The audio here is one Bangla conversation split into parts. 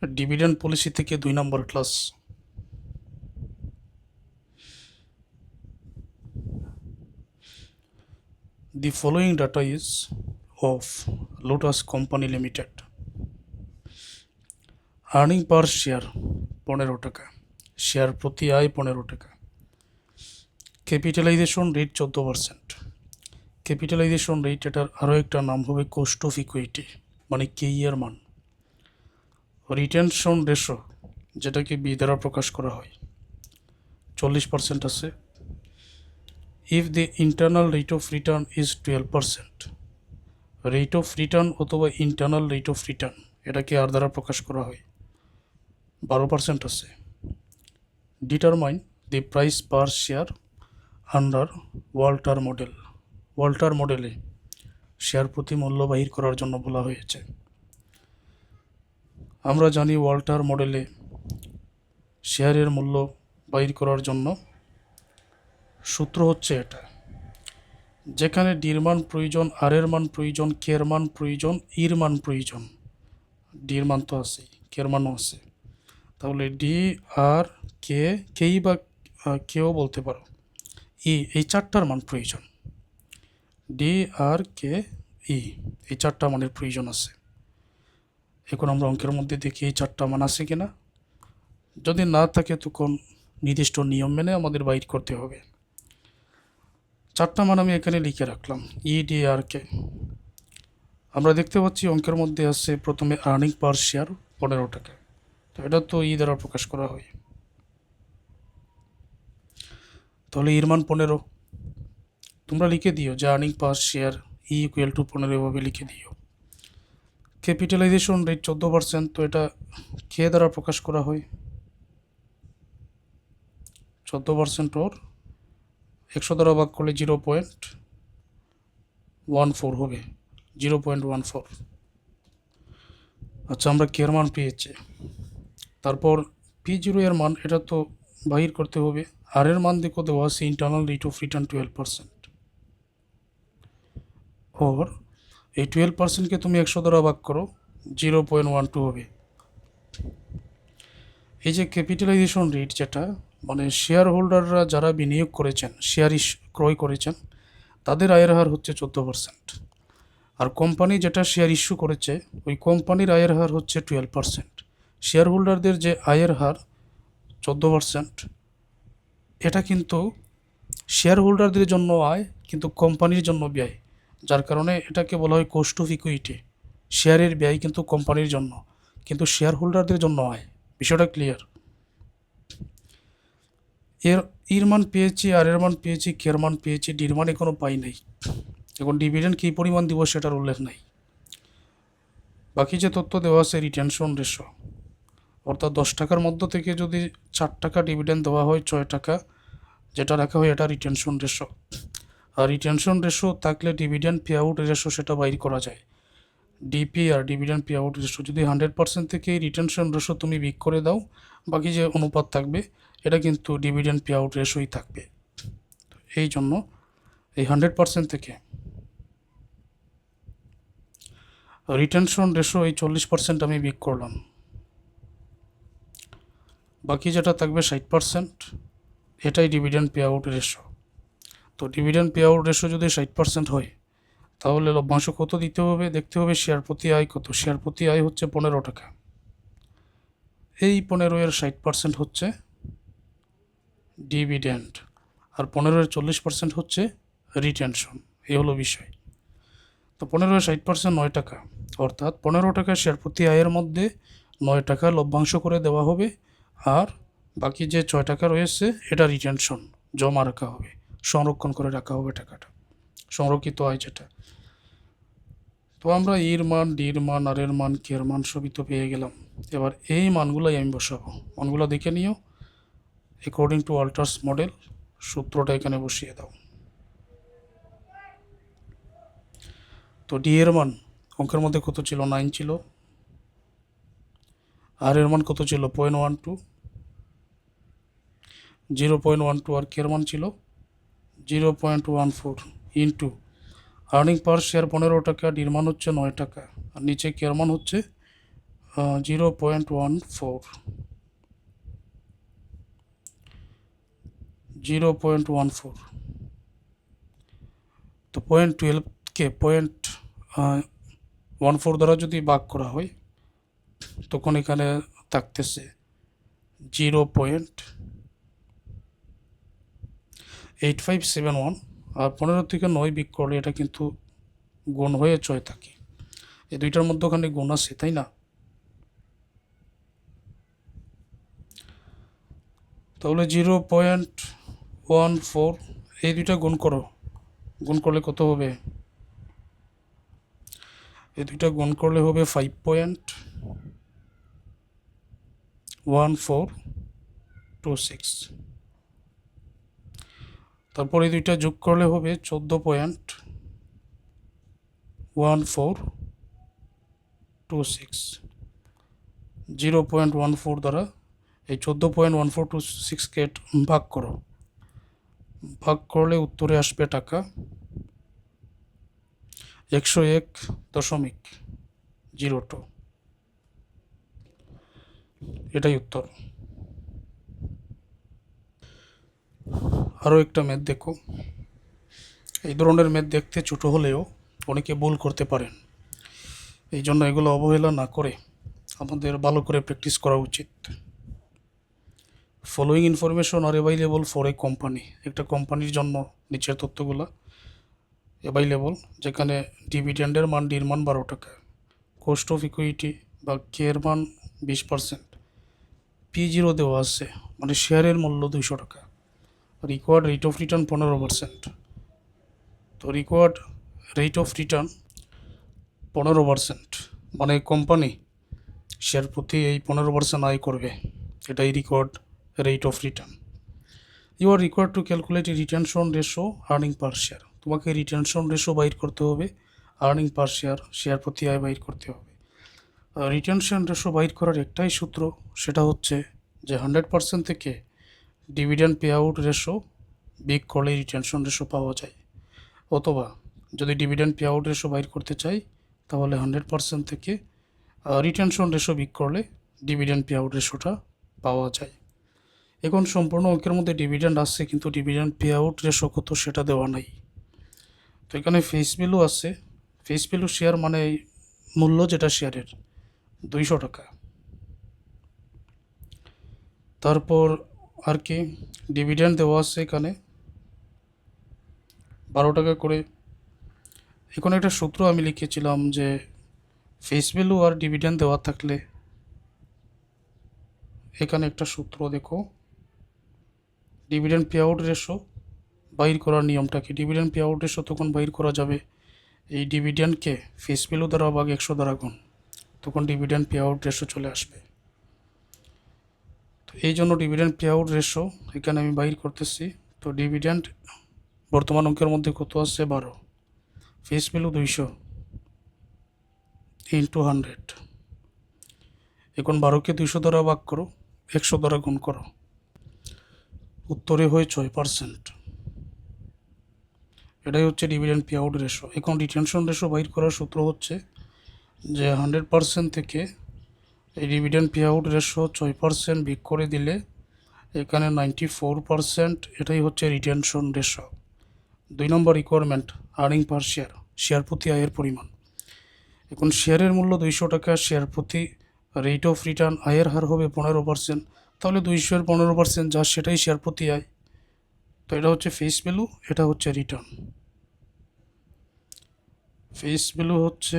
ডিভিডেন্ড পলিসি থেকে 2 নম্বর class. The following data is of Lotus Company Limited. Earning per share 15 টাকা, শেয়ার প্রতি আয় 15 টাকা, ক্যাপিটালাইজেশন রেট 14%। ক্যাপিটালাইজেশন রেট এটার আরও একটা নাম হবে কোস্ট অফ ইকুইটি, মানে কেই এর মান। রিটেনশন রেশো, যেটাকে বি দ্বারা প্রকাশ করা হয়, 40% আছে। If the internal rate of return is 12%, rate of return অথবা ইন্টারনাল রেট অফ রিটার্ন এটাকে আর দ্বারা প্রকাশ করা হয়, 12% আছে। ডিটারমাইন দি price per share under Walter model. Walter মডেলে শেয়ার প্রতি মূল্য বাহির করার জন্য বলা হয়েছে। আমরা জানি ওয়াল্টার মডেলে শেয়ারের মূল্য বাহির করার জন্য সূত্র হচ্ছে এটা, যেখানে ডির মান প্রয়োজন, আর এর মান প্রয়োজন, কের মান প্রয়োজন, ইর মান প্রয়োজন। ডির মান তো আছে, কের মানও আছে, তাহলে ডি আর কে, কেই বা কেও বলতে পারো, ই, এই চারটার মান প্রয়োজন। ডি আর কে ই, এই চারটা মানের প্রয়োজন আছে। এখন আমরা অঙ্কের মধ্যে দেখি এই চারটা মান আছে কিনা। যদি না থাকে তখন নির্দিষ্ট নিয়ম মেনে আমাদের বাইর করতে হবে। চারটা মান আমি এখানে লিখে রাখলাম, ই, ডি আর কে। আমরা দেখতে পাচ্ছি অঙ্কের মধ্যে আছে প্রথমে আর্নিং পার শেয়ার 15 টাকা, তো এটা তো ই দ্বারা প্রকাশ করা হয়, তাহলে ইর মান 15। তোমরা লিখে দিও যে earning per share E equal to 15, এভাবে লিখে দিও। ক্যাপিটালাইজেশন রেট 14%, তো এটা কে দ্বারা প্রকাশ করা হয়, 14% ওর 100 দ্বারা ভাগ করলে 0.14 হবে, 0.14। আচ্ছা, আমরা কের মান পেয়েছি, তারপর P0 এর মান এটা তো বাহির করতে হবে। আর এর মান দেখো দেওয়া আছে ইন্টারনাল রেট অফ রিটার্ন 12%, ওর এই 12%কে তুমি 100 দ্বারা ভাগ করো, 0.12 হবে। এই যে ক্যাপিটালাইজেশন রেট, যেটা মানে শেয়ার হোল্ডাররা যারা বিনিয়োগ করেছেন, শেয়ার ক্রয় করেছেন, তাদের আয়ের হার হচ্ছে 14%। আর কোম্পানি যেটা শেয়ার ইস্যু করেছে, ওই কোম্পানির আয়ের হার হচ্ছে 12%। শেয়ার হোল্ডারদের যে আয়ের হার 14%, এটা কিন্তু শেয়ার হোল্ডারদের জন্য আয়, কিন্তু কোম্পানির জন্য ব্যয়, যার কারণে এটাকে বলা হয় কোস্ট অফ ইকুইটি। শেয়ারের ব্যয় কিন্তু কোম্পানির জন্য, কিন্তু শেয়ার হোল্ডারদের জন্য আয়। বিষয়টা ক্লিয়ার? ইর মান পেয়েছি, আর এর মান পেয়েছি, কের মান পেয়েছি, ডির মান এখনো পাই নাই। এখন ডিভিডেন্ড কী পরিমাণ দিব সেটার উল্লেখ নাই। বাকি যে তথ্য দেওয়া আছে রিটেনশন রেশো, অর্থাৎ 10 টাকার মধ্য থেকে যদি 4 টাকা ডিভিডেন্ড দেওয়া হয়, 6 টাকা যেটা রাখা হয় এটা রিটেনশন রেশো। আর রিটেনশন রেশো থাকলে ডিভিডেন্ড পে আউট রেশো সেটা বাইর করা যায়। ডিপি আর ডিভিডেন্ড পে আউট রেশো যদি 100% থেকে রিটেনশন রেশো তুমি বিক করে দাও, বাকি যে অনুপাত থাকবে এটা কিন্তু ডিভিডেন্ড পে আউট রেশোই থাকবে। এই জন্য এই 100% থেকে রিটেনশন রেশো এই 40% আমি বিক করলাম, বাকি যেটা থাকবে 60%, এটাই ডিভিডেন্ড পে আউট রেশো। তো ডিভিডেন্ড পে আউট রেশো যদি 60% হয়, তাহলে লভ্যাংশ কত দিতে হবে দেখতে হবে। শেয়ার প্রতি আয় কত? শেয়ার প্রতি আয় হচ্ছে 15 টাকা। এই 15-এর 60% হচ্ছে ডিভিডেন্ড, আর 15-এর 40% হচ্ছে রিটেনশন। এই হলো বিষয়। তো 15-এর 60% 9 টাকা, অর্থাৎ 15 টাকা শেয়ার প্রতি আয়ের মধ্যে 9 টাকা লভ্যাংশ করে দেওয়া হবে, আর বাকি যে 6 টাকা রয়েছে এটা রিটেনশন, জমা রাখা হবে, সংরক্ষণ করে রাখা হবে টাকাটা, সংরক্ষিত আয় যেটা। তো আমরা ইর মান, ডির মান, আর এর মান, কের মান সবই তো পেয়ে গেলাম। এবার এই মানগুলোই আমি বসাবো, মানগুলো দেখে নিও। অ্যাকর্ডিং টু ওয়াল্টার্স মডেল, সূত্রটা এখানে বসিয়ে দাও। তো ডি এর মান অঙ্কের মধ্যে কত ছিল? 9 ছিল। আর এর মান কত ছিল? 0.12, 0.12, আর কের মান ছিল 0.14 ইন্টু আর্নিং পার শেয়ার 15 টাকা, ডির মান হচ্ছে 9 টাকা, আর নিচে কের মান হচ্ছে 0.14, 0.14। তো 0.12কে 0.14 দ্বারা যদি ভাগ করা হয় তখন এখানে থাকতেছে 0.8571। আর 15 থেকে 9 বিয়োগ করলে এটা কিন্তু গুণ হয়ে 6 থাকে। এই দুইটার মধ্যখানে গুণ আছে, তাই না? তাহলে 0.14 এই দুইটা গুণ করো, গুণ করলে কত হবে? এই দুইটা গুণ করলে হবে 5.1426। তারপর এই দুইটা যোগ করলে হবে 14.1426। 0.14 দ্বারা এই 14.1426কে ভাগ করো, ভাগ করলে উত্তরে আসবে টাকা 101.02। এটাই উত্তর। আরও একটা ম্যাথ দেখো। এই ধরনের ম্যাথ দেখতে ছোট হলেও অনেকে ভুল করতে পারেন, এই জন্য এগুলো অবহেলা না করে আমাদের ভালো করে প্র্যাকটিস করা উচিত। Following information are available for a company. একটা কোম্পানির জন্য নিচের তথ্যগুলো অ্যাভাইলেবল, যেখানে ডিভিডেন্ডের মান ডির মান 12 টাকা, কস্ট অফ ইকুইটি বা কেয়ার মান 20%, P0 দেওয়া আছে মানে শেয়ারের মূল্য 200 টাকা, রিকোয়ার্ড রেট অফ রিটার্ন 15%। তো রিকোয়ার্ড রেট অফ রিটার্ন 15%, মানে কোম্পানি শেয়ার প্রতি এই 15% আয় করবে, এটাই required rate of return. You are required to calculate retention ratio earning per share. তোমাকে রিটেনশন রেশো বাইর করতে হবে, আর্নিং পার শেয়ার শেয়ার প্রতি আয় বাইর করতে হবে। রিটেনশন রেশো বাইর করার একটাই সূত্র, সেটা হচ্ছে যে 100% থেকে ডিভিডেন্ড পে আউট রেশো বিয়োগ করলে রিটেনশন রেশো পাওয়া যায়। অথবা যদি ডিভিডেন্ড পে আউট রেশো বাইর করতে চাই তাহলে 100% থেকে রিটেনশন রেশো বিয়োগ করলে ডিভিডেন্ড পে আউট রেশোটা পাওয়া যায়। এখন সম্পূর্ণ অঙ্কের মধ্যে ডিভিডেন্ড আসছে, কিন্তু ডিভিডেন্ড পে আউট রেশো কত সেটা দেওয়া নাই। তো এখানে ফেস ভ্যালু আছে, ফেস ভ্যালু শেয়ার মানে মূল্য যেটা শেয়ারের 200 টাকা। তারপর আর কি ডিভিডেন্ড দেওয়া আছে এখানে 12 টাকা করে। এখন একটা সূত্র আমি লিখেছিলাম যে ফেস ভ্যালু আর ডিভিডেন্ড দেওয়া থাকলে এখানে একটা সূত্র দেখো, ডিভিডেন্ড পে আউট রেশো বাইর করার নিয়মটা কি? ডিভিডেন্ড পে আউট রেশো তখন বাইর করা যাবে এই ডিভিডেন্ডকে ফেস ভ্যালু দ্বারা ভাগ 100 দ্বারা গুণ, তখন ডিভিডেন্ড পে আউট রেশো চলে আসবে। তো এই জন্য ডিভিডেন্ড পে আউট রেশো এখানে আমি বাইর করতেছি। তো ডিভিডেন্ড বর্তমান অঙ্কের মধ্যে কত আছে? 12, ফেস ভ্যালু 200 ইন্টু 100। এখন 12কে 200 দ্বারা ভাগ করো, 100 দ্বারা গুণ করো, উত্তরে হয় 6%। এটাই হচ্ছে ডিভিডেন্ড পে আউট রেশো। এখন রিটেনশন রেশো বাইর করার সূত্র হচ্ছে যে 100% থেকে এই ডিভিডেন্ড পে আউট রেশো 6% বিয়োগ করে দিলে এখানে 94%, এটাই হচ্ছে রিটেনশন রেশো। 2 নম্বর requirement earning per share, share প্রতি আয়ের পরিমাণ। এখন শেয়ারের মূল্য 200 টাকা, শেয়ার প্রতি রেট অফ রিটার্ন আয়ের হার হবে 15%, তাহলে 200-এর 15% যা সেটাই শেয়ার প্রতি আয়। তো এটা হচ্ছে ফেস ভ্যালু, এটা হচ্ছে রিটার্ন। ফেস ভ্যালু হচ্ছে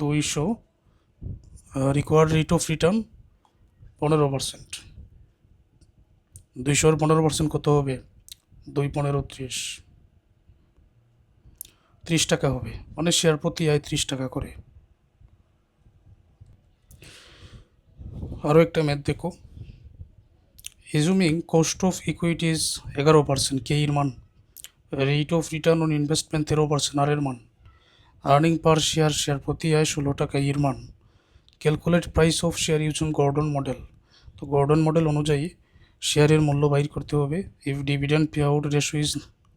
200, রিকোয়ার্ড রেট অফ রিটার্ন 15%। 200-এর 15% কত হবে? 2 × 15 = 30 টাকা হবে, মানে শেয়ার প্রতি আয় 30 টাকা করে। আরও একটা ম্যাথ দেখো, এজুমিং কস্ট অফ ইকুইটিজ 11%, কে এর মান, rate of return on investment 13%, আর এর মান, আর্নিং পার শেয়ার শেয়ার প্রতি আয় 16 টাকা, এর মান, calculate price of share using Gordon model. তো গর্ডন মডেল অনুযায়ী শেয়ারের মূল্য বাইর করতে হবে। If dividend pay out ratio is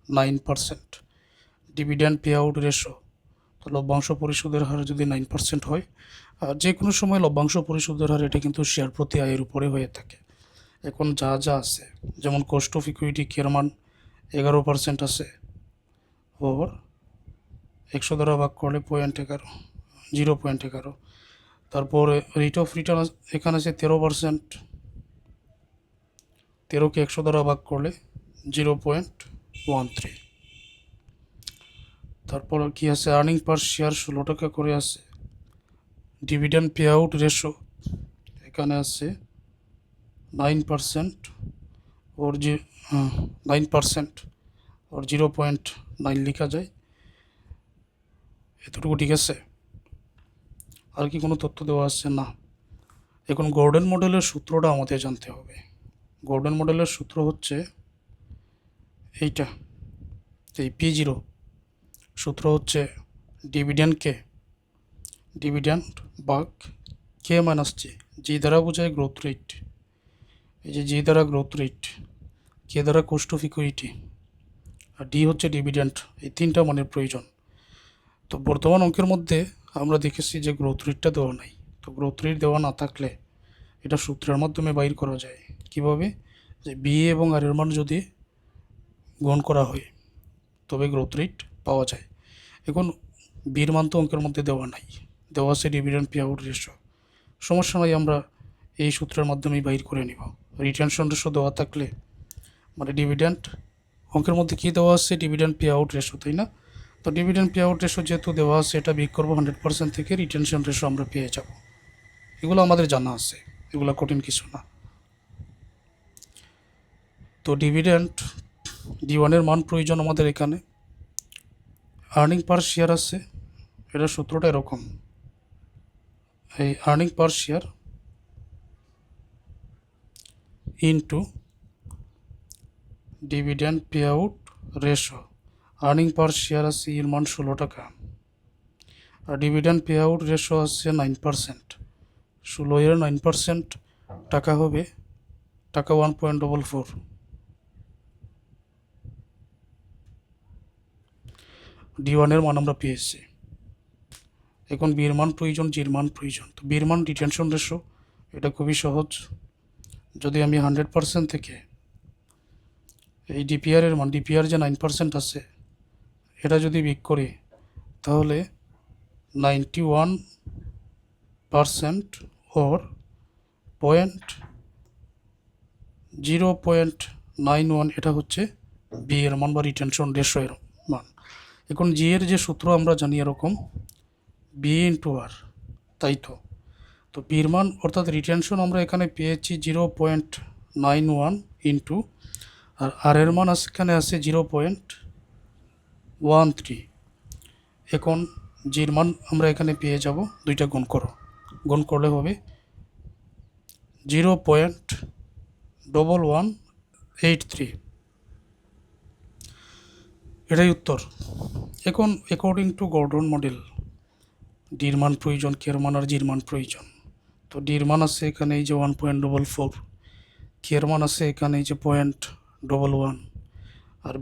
9%, dividend pay out ratio তো লভ্যাংশ পরিশোধের হার যদি 9% হয়, আর যে কোনো সময় লভ্যাংশ পরিশোধের হার এটা কিন্তু শেয়ার প্রতি আয়ের উপরে হয়ে থাকে। এখন যা যা আছে, যেমন কস্ট অফ ইকুইটি কের মান 11% আছে, ওর 100 দ্বারা ভাগ করলে 0.11। তারপরে রেট অফ রিটার্ন এখানে আছে 13%, 13কে 100 দ্বারা ভাগ করলে 0.13। তারপর কি আছে, আর্নিং পার শেয়ার 16 টাকা করে আছে। ডিভিডেন্ড পে আউট রেশো এখানে আছে 9%, ওর যে 9%, ওর 0.9 লেখা যায়। এতটুকু ঠিক আছে? আর কি কোনো তথ্য দেওয়া আছে? না। এখন গর্ডন মডেলের সূত্রটা আমাদের জানতে হবে। গর্ডন মডেলের সূত্র হচ্ছে এইটা, এই P0 সূত্র হচ্ছে ডিভিডেন্ড ভাগ কে মাইনাস জি দ্বারা বোঝায় গ্রোথ রেট, এই যে জি দ্বারা গ্রোথ রেট, কে দ্বারা কস্ট অফ ইকুইটি, আর ডি হচ্ছে ডিভিডেন্ড। এই তিনটা মানের প্রয়োজন। তো বর্তমান অঙ্কের মধ্যে আমরা দেখেছি যে গ্রোথ রেটটা দেওয়া নাই। তো গ্রোথ রেট দেওয়া না থাকলে এটা সূত্রের মাধ্যমে বাইর করা যায়। কিভাবে? যে বি এবং আর এর মান যদি গুণ করা হয় তবে গ্রোথ রেট পাওয়া যায়। এখন বির মান তো অঙ্কের মধ্যে দেওয়া নাই, দেওয়া আছে ডিভিডেন্ড পে আউট রেশো। সমস্যা নয়, আমরা এই সূত্রের মাধ্যমেই বাইর করে নিব। রিটেনশন রেশো দেওয়া থাকলে, মানে ডিভিডেন্ড অঙ্কের মধ্যে কী দেওয়া আছে, ডিভিডেন্ড পে আউট রেশো, তাই না? তো ডিভিডেন্ড পে আউট রেশো যেহেতু দেওয়া আছে, এটা বিয়োগ করবো 100% থেকে, রিটেনশন রেশো আমরা পেয়ে যাব। এগুলো আমাদের জানা আছে, এগুলো কঠিন কিছু না। তো ডিভিডেন্ড D1 মান প্রয়োজন আমাদের এখানে। আর্নিং পার শেয়ার আছে, এটা সূত্রটা এরকম, এই earning per share into dividend pay out ratio. Earning per share আছে এর মান 16 টাকা, আর ডিভিডেন্ড পে আউট রেশো আছে 9%। 16 9% টাকা হবে টাকা 1.44। D1 মান আমরা পেয়েছি। এখন বির মান প্রয়োজন, জির মান প্রয়োজন। তো বির মান রিটেনশন রেশো, এটা খুবই সহজ। যদি আমি 100% থেকে এই ডিপিআরের মান, ডিপিআর যে 9% আছে, এটা যদি বিয়োগ করি তাহলে 91% ওর 0.91, এটা হচ্ছে বি এর মান বা রিটেনশন রেশো এর মান। এখন জি এর যে সূত্র আমরা জানি এরকম, বি ইন্টু আর, তাই তো। তো বির মান অর্থাৎ রিটেনশন আমরা এখানে পেয়েছি 0.91 ইন্টু, আর আর এর মান এখানে আছে 0.13। এখন জির মান আমরা এখানে পেয়ে যাব, দুইটা গুণ করো, গুণ করলে হবে 0.1183। এটাই উত্তর। এখন অ্যাকর্ডিং টু গর্ডন মডেল, ডির মান প্রয়োজন, কের মান আর জির মান প্রয়োজন। তো ডির মান আছে এখানে এই যে 1.44, কের মান আছে এখানে এই যে 0.11, আর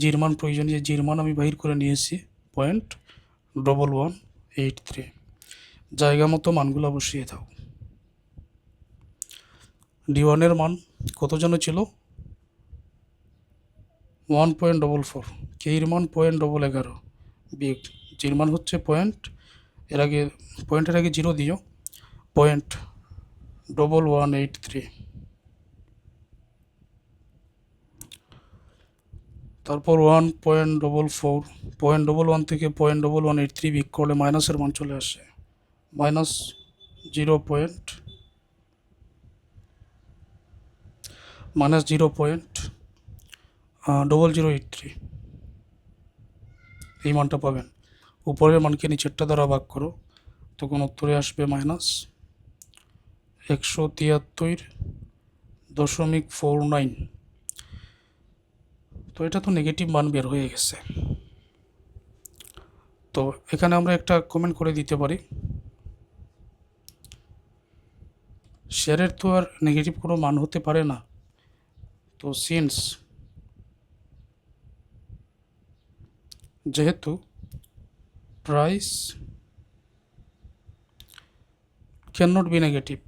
জির মান প্রয়োজন, যে জির মান আমি বাহির করে নিয়েছি 0.1183। জায়গা মতো মানগুলো বসিয়ে দাও। D1 মান কত যেন ছিল? 1.44, কের মান 0.11, বিয়োগ জির মান হচ্ছে পয়েন্টের আগে 0 দিও, 0.1183। তারপর 0.11 থেকে 0.1183 বিয়োগ করলে মাইনাসের মান চলে আসে, মাইনাস 0.0083। এই মানটা পাবেন। উপরের মানকে নিচেরটা দ্বারা ভাগ করো, তখন উত্তরে আসবে -173.49। তো এটা তো নেগেটিভ মান বের হয়ে গেছে। তো এখানে আমরা একটা কমেন্ট করে দিতে পারি, শেয়ারের তো আর নেগেটিভ কোনো মান হতে পারে না। তো সিন্স যেহেতু price can not be negative,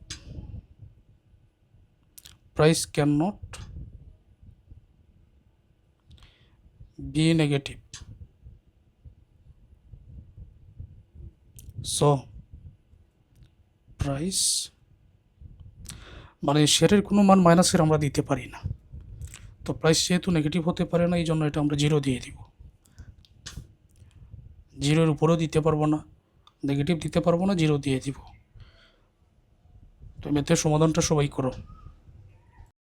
price can not be negative. So price মানে শেয়ারের কোনো মান মাইনাসের আমরা দিতে পারি না, তো প্রাইস যেহেতু নেগেটিভ হতে পারে না, এই জন্য এটা আমরা 0 দিয়ে দিব। 0-এর উপরেও দিতে পারবো না, নেগেটিভ দিতে পারবো না, 0 দিয়ে দিব। তো ম্যাথের সমাধানটা সবাই করো।